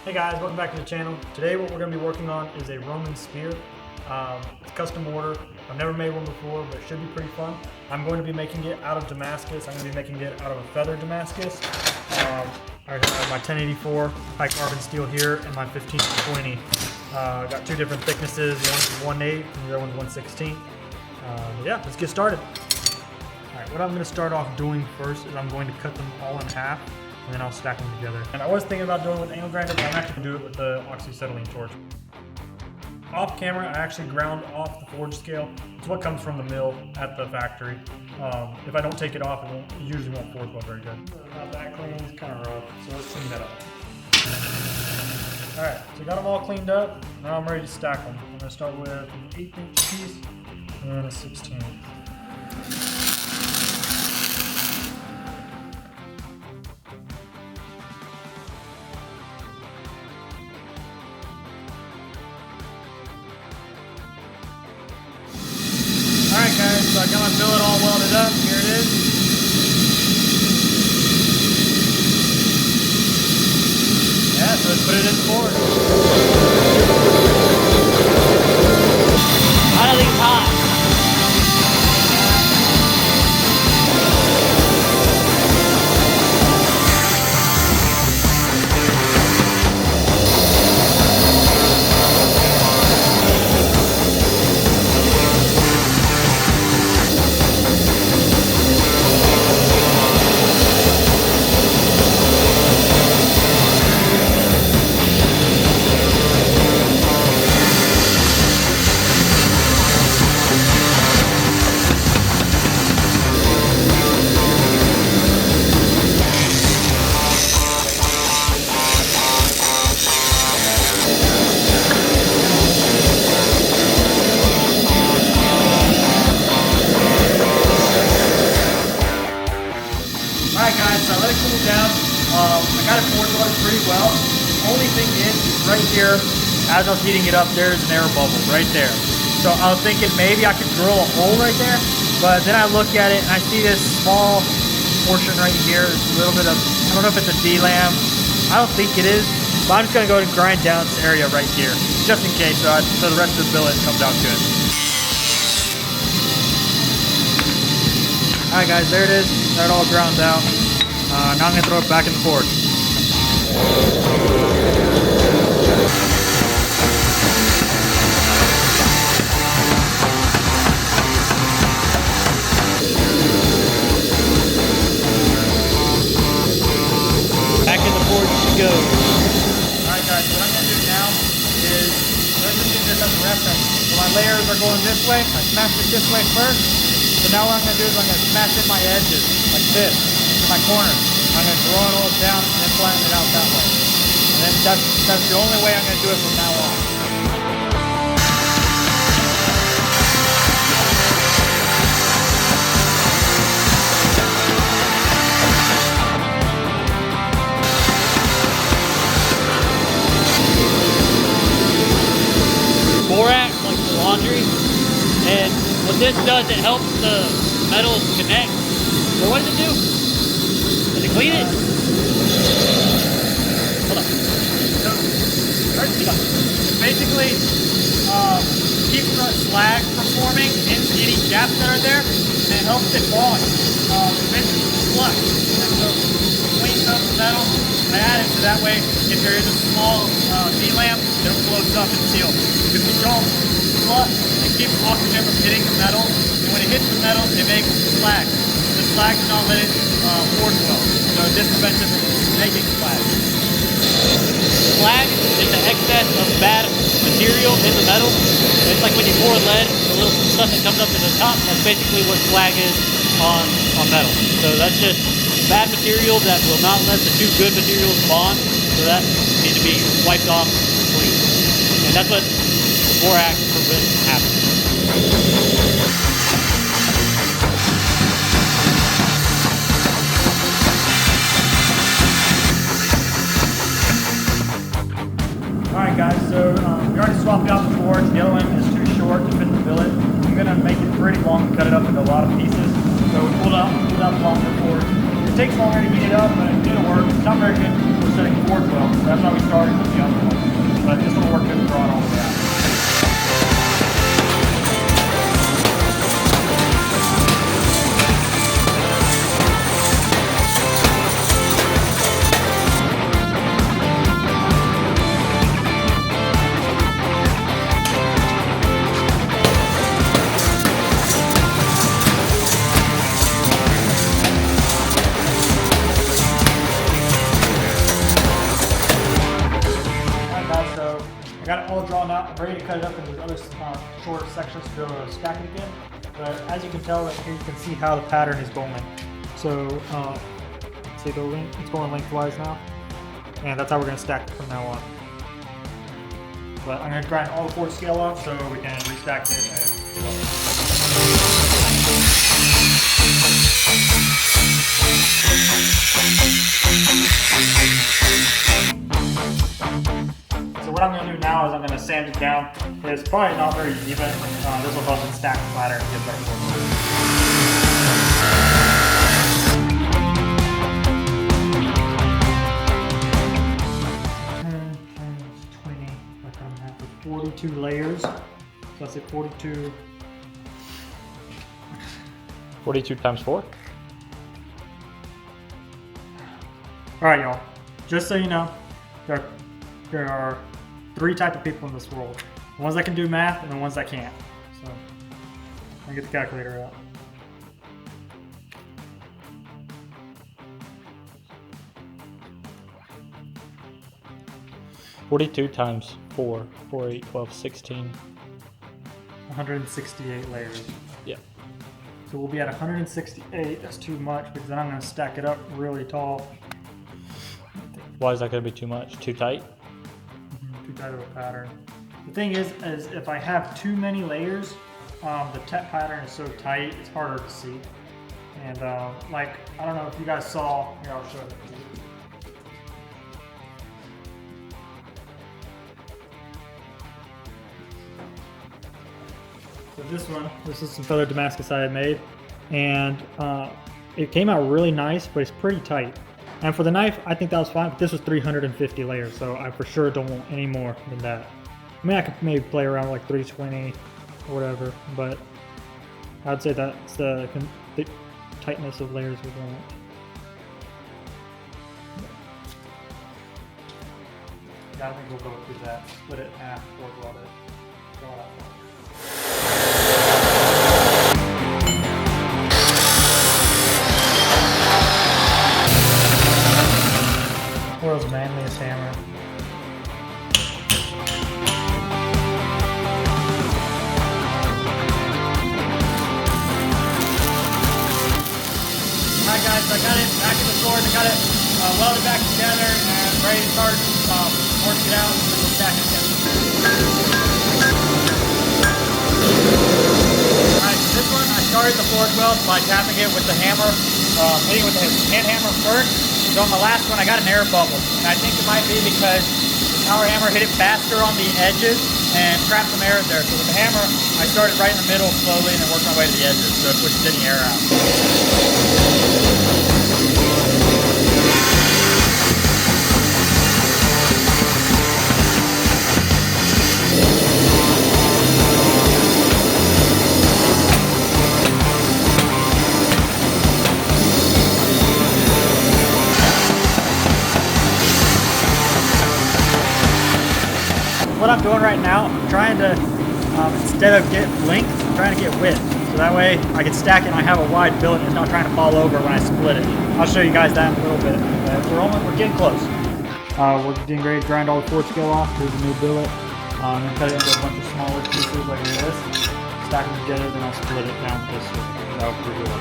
Hey guys, welcome back to the channel. Today what we're going to be working on is a Roman spear. It's custom order. I've never made one before, but it should be pretty fun. I'm going to be making it out of Damascus. I'm going to be making it out of a feather Damascus. I have my 1084 high carbon steel here and my 1520. Got two different thicknesses. One's 1/8 and the other one's 1/16. Yeah, let's get started. Alright, what I'm going to start off doing first is I'm going to cut them all in half, and then I'll stack them together. And I was thinking about doing it with angle grinder, but I'm actually going to do it with the oxyacetylene torch. Off camera, I actually ground off the forge scale. It's what comes from the mill at the factory. If I don't take it off, it usually won't forge well very good. Not that clean, it's kind of rough, so let's clean that up. Alright, so I got them all cleaned up. Now I'm ready to stack them. I'm going to start with an 1/8" piece and a 16. Alright guys, so I got my billet all welded up. Here it is. Yeah, so let's put it in the forge. I don't think it's hot. Alright guys, so I let it cool down. I got it forge welded pretty well. Only thing is, right here, as I was heating it up, there's an air bubble right there. So I was thinking maybe I could drill a hole right there, but then I look at it and I see this small portion right here. There's a little bit of, I don't know if it's a D-lam. I don't think it is, but I'm just going to go ahead and grind down this area right here, just in case, so the rest of the billet comes out good. Alright guys, there it is. Got it all ground out. Now I'm going to throw it back in the forge. Back in the forge you go. Alright guys, what I'm going to do now is, let's just use this as a reference. So my layers are going this way. I smashed it this way first. So now what I'm going to do is I'm going to smash in my edges, like this, in my corners. I'm going to draw it all down and then flatten it out that way. And then that's the only way I'm going to do it from now on. Borax, like the laundry. And what this does, it helps the metals connect. So what does it do? Does it clean it? Hold on. Basically, keeps the slag from forming in any gaps that are there, and it helps it bond. It's basically flush. And so it cleans up the metal. I add it so that way, if there is a small D-lamp, it'll float up and seal. If you don't flush, it keeps oxygen from hitting the metal, and when it hits the metal, it makes slag. The slag does not let it forge well, so this prevents it from making slag. Slag is the excess of bad material in the metal. It's like when you pour lead, the little stuff that comes up to the top, that's basically what slag is on metal. So that's just bad material that will not let the two good materials bond, so that needs to be wiped off clean. And that's what borax prevents happening. Alright guys, so we already swapped out the forge. The other one is too short to fit the billet. I'm going to make it pretty long and cut it up into a lot of pieces. So we pulled out the longer forge. It takes longer to heat it up, but it'll work. It's not very good for setting forge well, so that's why we started with the I got it all drawn out. I'm ready to cut it up into other shorter sections to be able to stack it again. But as you can tell right here, you can see how the pattern is going. So, see the length, it's going lengthwise now. And that's how we're gonna stack it from now on. But I'm gonna grind all the 4 scale off so we can restack it as well. So what I'm going to do now is I'm going to sand it down. It's probably not very even. This will help it stack flatter and get better flow. 42 layers. So that's it, 42. 42 times 4? Alright, y'all. Just so you know, there are 3 types of people in this world. The ones that can do math and the ones that can't. So, I'll get the calculator out. $42 times 4, 4, 8, 12, 16. 168 layers. Yep. So we'll be at 168. That's too much because then I'm going to stack it up really tall. Why is that going to be too much? Too tight? Too tight of a pattern. The thing is if I have too many layers, the pattern is so tight, it's harder to see. And like, I don't know if you guys saw, here I'll show it to you. So this is some feather Damascus I had made, and it came out really nice, but it's pretty tight. And for the knife, I think that was fine, but this was 350 layers, so I for sure don't want any more than that. I mean, I could maybe play around with like 320 or whatever, but I'd say that's the tightness of layers we want. Yeah, I think we'll go through that, split it in half or weld it. World's manliest hammer. Alright guys, so I got it back in the sword, I got it welded back together and ready to start working it out and then we'll stack it together. Alright, so this one I started the forge weld by tapping it with the hammer, hitting it with the hand hammer first. So on the last one I got an air bubble, and I think it might be because the power hammer hit it faster on the edges and trapped some air there. So with the hammer, I started right in the middle slowly and then worked my way to the edges, so it pushed any air out. What I'm doing right now, I'm trying to, instead of get length, I'm trying to get width. So that way I can stack it and I have a wide billet and it's not trying to fall over when I split it. I'll show you guys that in a little bit. We're getting close. We're getting ready to grind all the forge scale off. Here's the new billet. I'm going to cut it into a bunch of smaller pieces like this. Stack them together, then I'll split it down this way. That'll pretty well.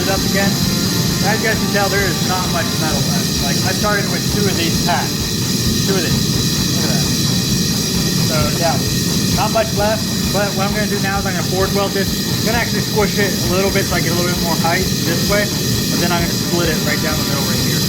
Up again. As you guys can tell, there is not much metal left. Like, I started with 2 of these packs. 2 of these. Look at that. So yeah, not much left. But what I'm going to do now is I'm going to forge weld this. I'm going to actually squish it a little bit so I get a little bit more height this way. But then I'm going to split it right down the middle right here.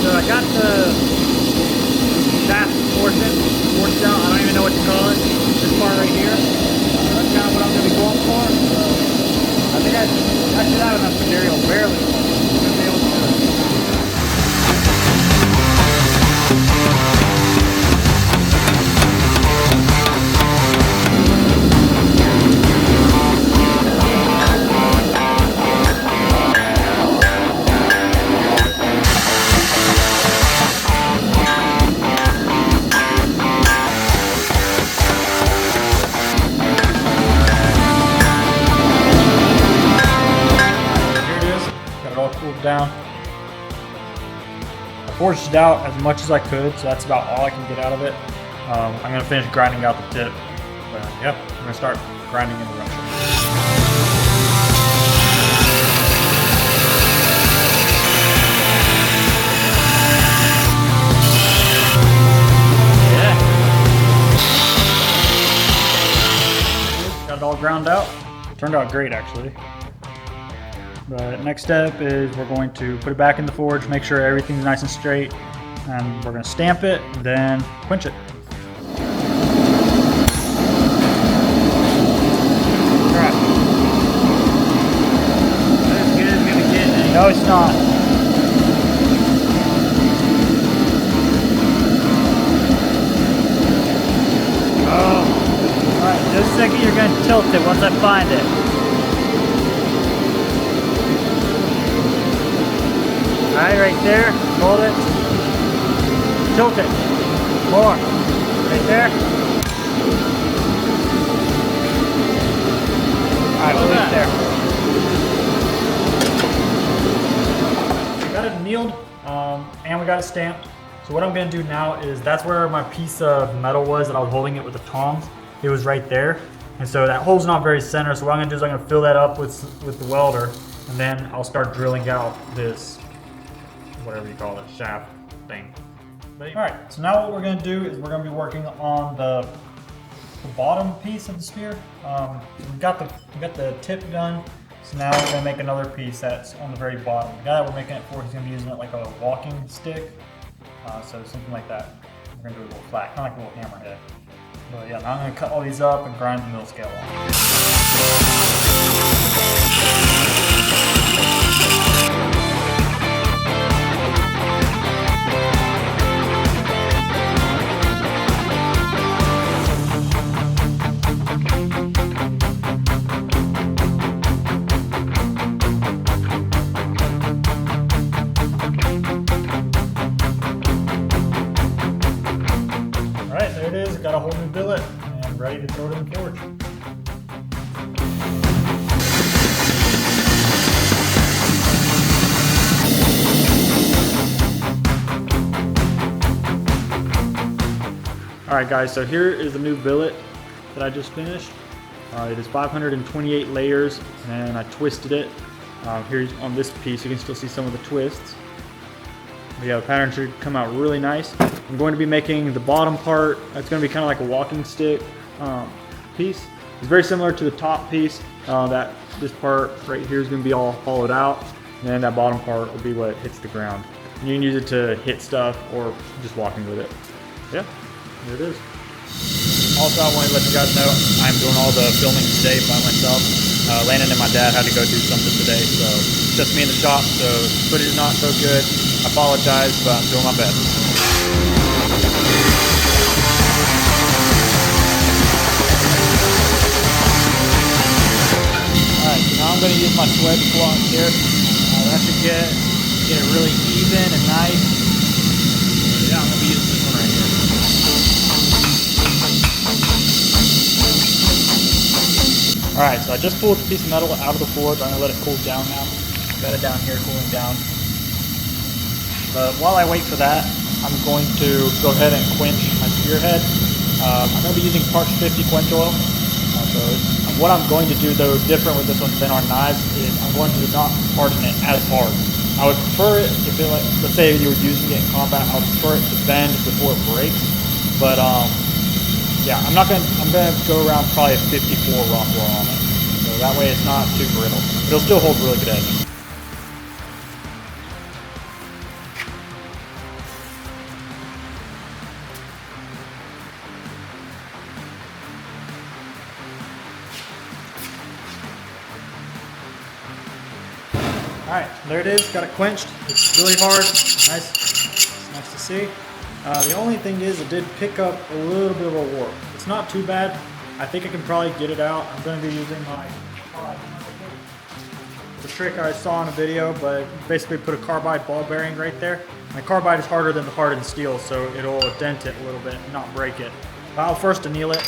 So I got the shaft portion forced out. I don't even know what to call it. This part right here. That's kind of what I'm going to be going for. I think I should have enough material, barely, to be able to do it. Down. I forged it out as much as I could, so that's about all I can get out of it. I'm going to finish grinding out the tip. But yep, I'm going to start grinding in the rupture. Got it all ground out. Turned out great, actually. But next step is we're going to put it back in the forge, make sure everything's nice and straight, and we're going to stamp it, and then quench it. Alright. Not as good as we would get. No, it's not. Oh. Alright, just a second, you're going to tilt it once I find it. Alright, right there, hold it, tilt it, more, right there. Alright, we'll leave it there. We got it annealed, and we got it stamped. So what I'm going to do now is, that's where my piece of metal was that I was holding it with the tongs. It was right there, and so that hole's not very center, so what I'm going to do is I'm going to fill that up with the welder, and then I'll start drilling out this, whatever you call it, shaft thing. Alright, so now what we're going to do is we're going to be working on the bottom piece of the spear. We got the tip done, so now we're going to make another piece that's on the very bottom. The guy that we're making it for, he's going to be using it like a walking stick, so something like that. We're going to do it a little flat, kind of like a little hammerhead. But yeah, now I'm going to cut all these up and grind the mill scale off. Got a whole new billet and ready to throw it in the forge. Alright guys, so here is the new billet that I just finished. It is 528 layers and I twisted it. Here on this piece you can still see some of the twists. But yeah, the pattern should come out really nice. I'm going to be making the bottom part, that's going to be kind of like a walking stick piece. It's very similar to the top piece. This part right here is going to be all hollowed out, and then that bottom part will be what hits the ground. And you can use it to hit stuff or just walking with it. Yeah, there it is. Also, I wanted to let you guys know I'm doing all the filming today by myself. Landon and my dad had to go do something today, so it's just me in the shop, so footage is not so good. I apologize, but I'm doing my best. Alright, so now I'm going to use my swedge block here. That should get it really even and nice. Yeah, I'm going to be using this one right here. Alright, so I just pulled a piece of metal out of the forge. I'm going to let it cool down now. Got it down here cooling down. But while I wait for that, I'm going to go ahead and quench my spearhead. I'm going to be using parts 50 quench oil. So what I'm going to do though, different with this one than our knives, is I'm going to not harden it as hard. I would prefer it, if it, like, let's say you were using it in combat, I would prefer it to bend before it breaks. But yeah, I'm going to go around probably a 54 Rockwell on it. So that way it's not too brittle. But it'll still hold really good edge. All right, there it is. Got it quenched. It's really hard. Nice. It's nice to see. The only thing is it did pick up a little bit of a warp. It's not too bad. I think I can probably get it out. I'm going to be using the trick I saw in a video, but basically put a carbide ball bearing right there. My carbide is harder than the hardened steel, so it'll dent it a little bit, not break it. But I'll first anneal it,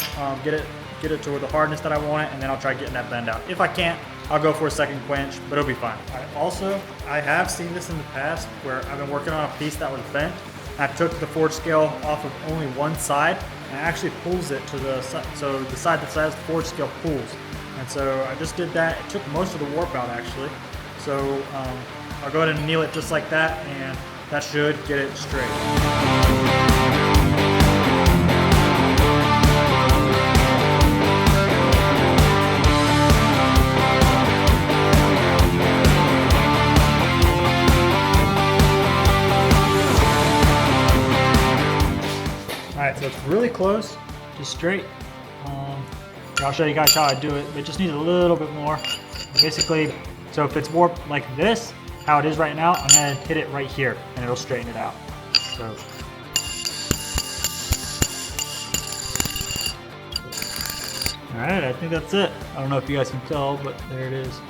get it to the hardness that I want it, and then I'll try getting that bend out. If I can't, I'll go for a second quench, but it'll be fine. Also, I have seen this in the past where I've been working on a piece that was bent. I took the forge scale off of only one side and it actually pulls it to the side. So the side that says forge scale pulls. And so I just did that. It took most of the warp out actually. So I'll go ahead and anneal it just like that, and that should get it straight. Alright, so it's really close to straight. I'll show you guys how I do it. It just needs a little bit more. Basically, so if it's warped like this, how it is right now, I'm gonna hit it right here and it'll straighten it out. So. Alright, I think that's it. I don't know if you guys can tell, but there it is.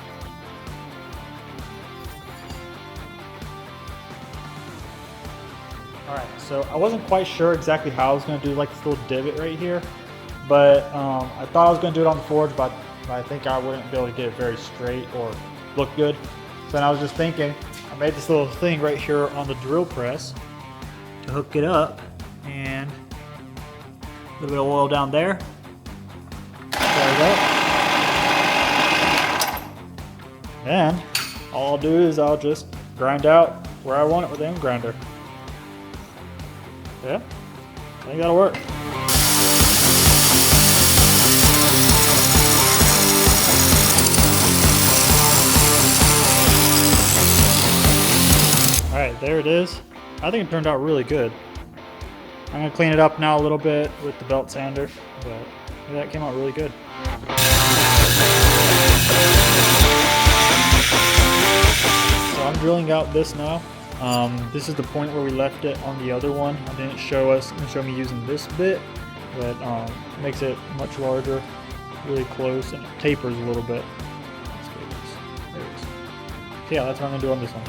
Alright, so I wasn't quite sure exactly how I was going to do like this little divot right here, but I thought I was going to do it on the forge, but I think I wouldn't be able to get it very straight or look good. So then I was just thinking, I made this little thing right here on the drill press to hook it up, and a little bit of oil down there. There we go. And all I'll do is I'll just grind out where I want it with the end grinder. Yeah, I think that'll work. Alright, there it is. I think it turned out really good. I'm going to clean it up now a little bit with the belt sander, but yeah, that came out really good. So I'm drilling out this now. This is the point where we left it on the other one. I didn't show me using this bit, but makes it much larger, really close, and it tapers a little bit. There it is. Okay, yeah, that's what I'm gonna do on this one.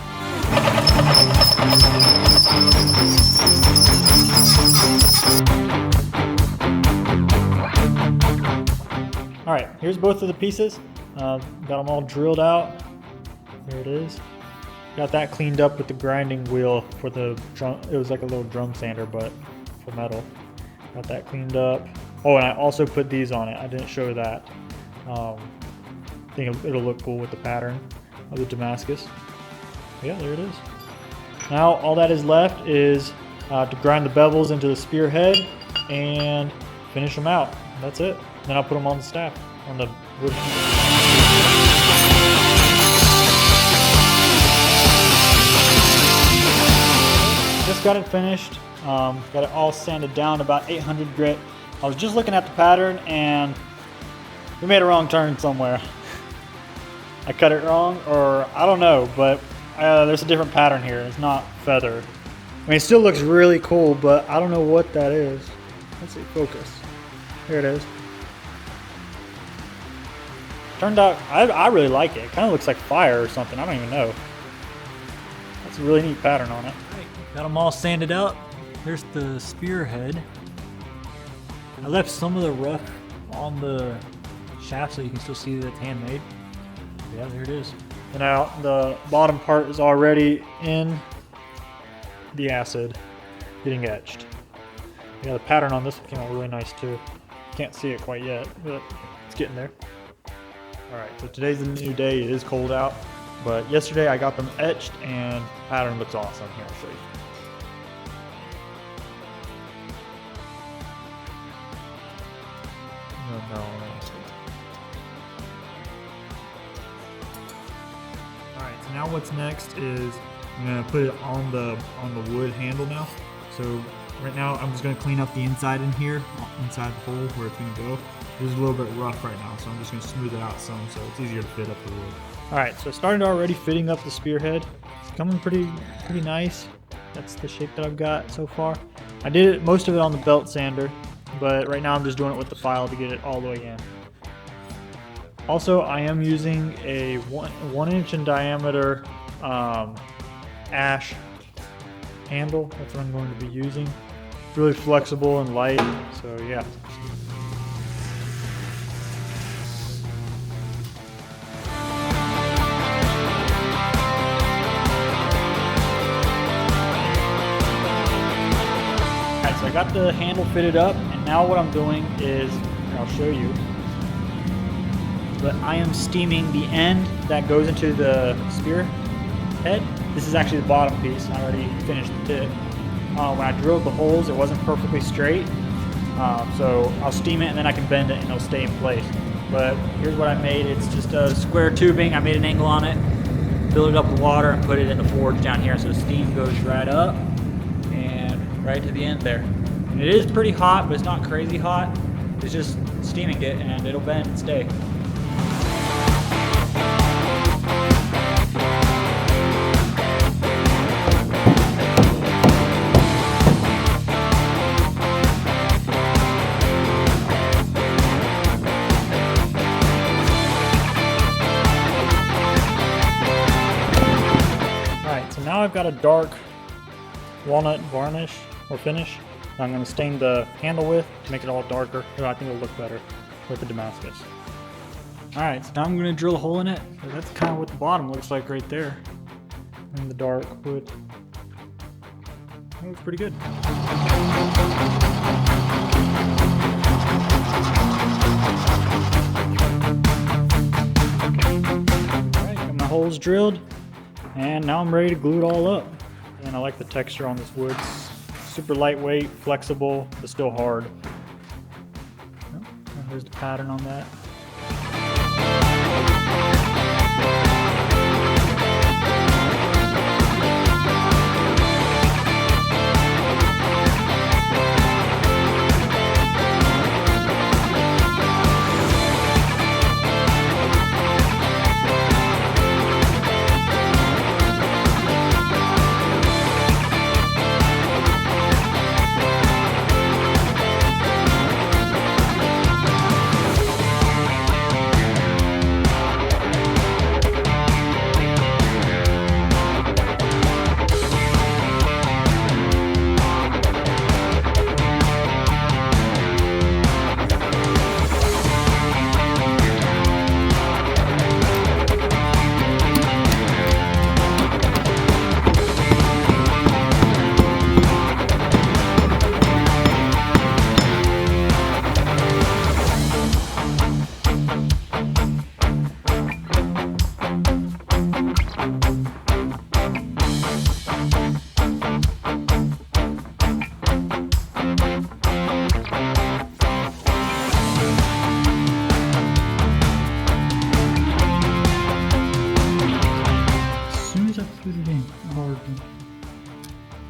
All right, here's both of the pieces. Got them all drilled out. There it is. Got that cleaned up with the grinding wheel for the drum. It was like a little drum sander, but for metal. Got that cleaned up. Oh, and I also put these on it. I didn't show that. I think it'll look cool with the pattern of the Damascus. Yeah, there it is. Now all that is left is to grind the bevels into the spearhead and finish them out. That's it. Then I'll put them on the staff, on the wood. Just got it finished. Got it all sanded down, about 800 grit. I was just looking at the pattern and we made a wrong turn somewhere. I cut it wrong, or I don't know, but there's a different pattern here. It's not feather. I mean, it still looks really cool, but I don't know what that is. Let's see, focus. Here it is. Turned out, I really like it. It kind of looks like fire or something. I don't even know. That's a really neat pattern on it. Got them all sanded out. Here's the spearhead. I left some of the rough on the shaft so you can still see that it's handmade. Yeah, there it is. And now the bottom part is already in the acid, getting etched. Yeah, the pattern on this came out really nice too. Can't see it quite yet, but it's getting there. Alright, so today's a new day. It is cold out, but yesterday I got them etched and the pattern looks awesome. Here, I'll show you. No. Alright, so now what's next is I'm gonna put it on the wood handle now. So right now I'm just gonna clean up the inside in here, inside the hole where it's gonna go. It's a little bit rough right now, so I'm just gonna smooth it out some so it's easier to fit up the wood. All right, so I started already fitting up the spearhead. It's coming pretty nice. That's the shape that I've got so far. I did most of it on the belt sander, but right now I'm just doing it with the file to get it all the way in. Also, I am using a 1 inch in diameter ash handle. That's what I'm going to be using. It's really flexible and light, so yeah. Alright, so I got the handle fitted up, and now what I'm doing is, and I'll show you, but I am steaming the end that goes into the spear head. This is actually the bottom piece. I already finished the tip. When I drilled the holes, it wasn't perfectly straight, so I'll steam it and then I can bend it and it'll stay in place. But here's what I made. It's just a square tubing. I made an angle on it, filled it up with water, and put it in the forge down here. So the steam goes right up and right to the end there. And it is pretty hot, but it's not crazy hot. It's just steaming it and it'll bend and stay. Now I've got a dark walnut varnish or finish I'm going to stain the handle with to make it all darker. I think it'll look better with the Damascus. Alright, so now I'm going to drill a hole in it. So that's kind of what the bottom looks like right there in the dark wood. That looks pretty good. Alright, got my holes drilled. And now I'm ready to glue it all up. And I like the texture on this wood. It's super lightweight, flexible, but still hard. Oh, there's the pattern on that.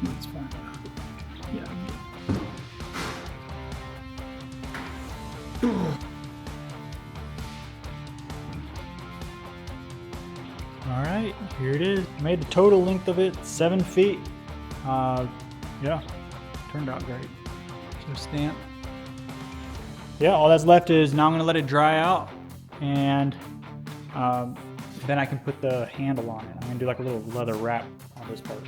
That's fine. Yeah. All right, here it is. Made the total length of it 7 feet. Yeah, turned out great. So stamp. Yeah, all that's left is now I'm gonna let it dry out, and then I can put the handle on it. I'm gonna do like a little leather wrap on this part.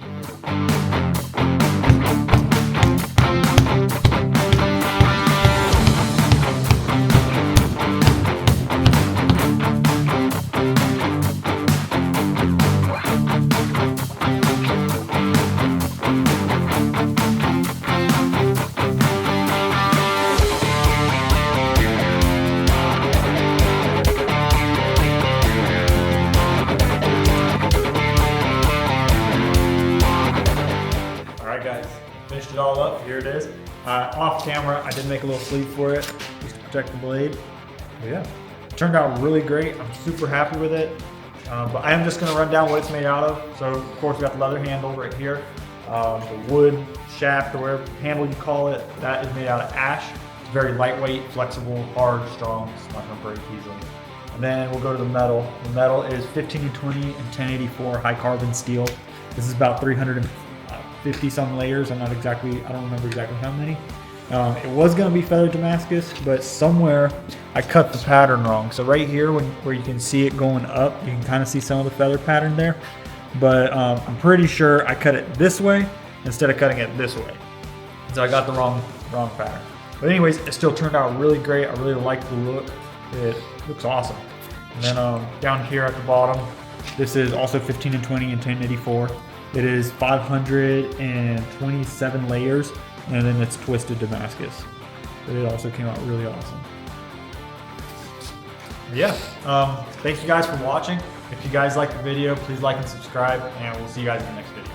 Finished it all up. Here it is. Off camera, I did make a little sleeve for it just to protect the blade. But yeah, it turned out really great. I'm super happy with it. But I am just going to run down what it's made out of. So of course we got the leather handle right here. The wood shaft, or whatever handle you call it, that is made out of ash. It's very lightweight, flexible, hard, strong. It's not going to break easily. And then we'll go to the metal. The metal is 1520 and 1084 high carbon steel. This is about 350 some layers. I don't remember exactly how many. It was going to be feathered Damascus, but somewhere I cut the pattern wrong. So right here, where you can see it going up, you can kind of see some of the feather pattern there. But I'm pretty sure I cut it this way instead of cutting it this way. So I got the wrong pattern. But anyways, it still turned out really great. I really like the look. It looks awesome. And then down here at the bottom, this is also 15 and 20 and 1084. It is 527 layers, and then it's twisted Damascus. But it also came out really awesome. Yeah, thank you guys for watching. If you guys like the video, please like and subscribe, and we'll see you guys in the next video.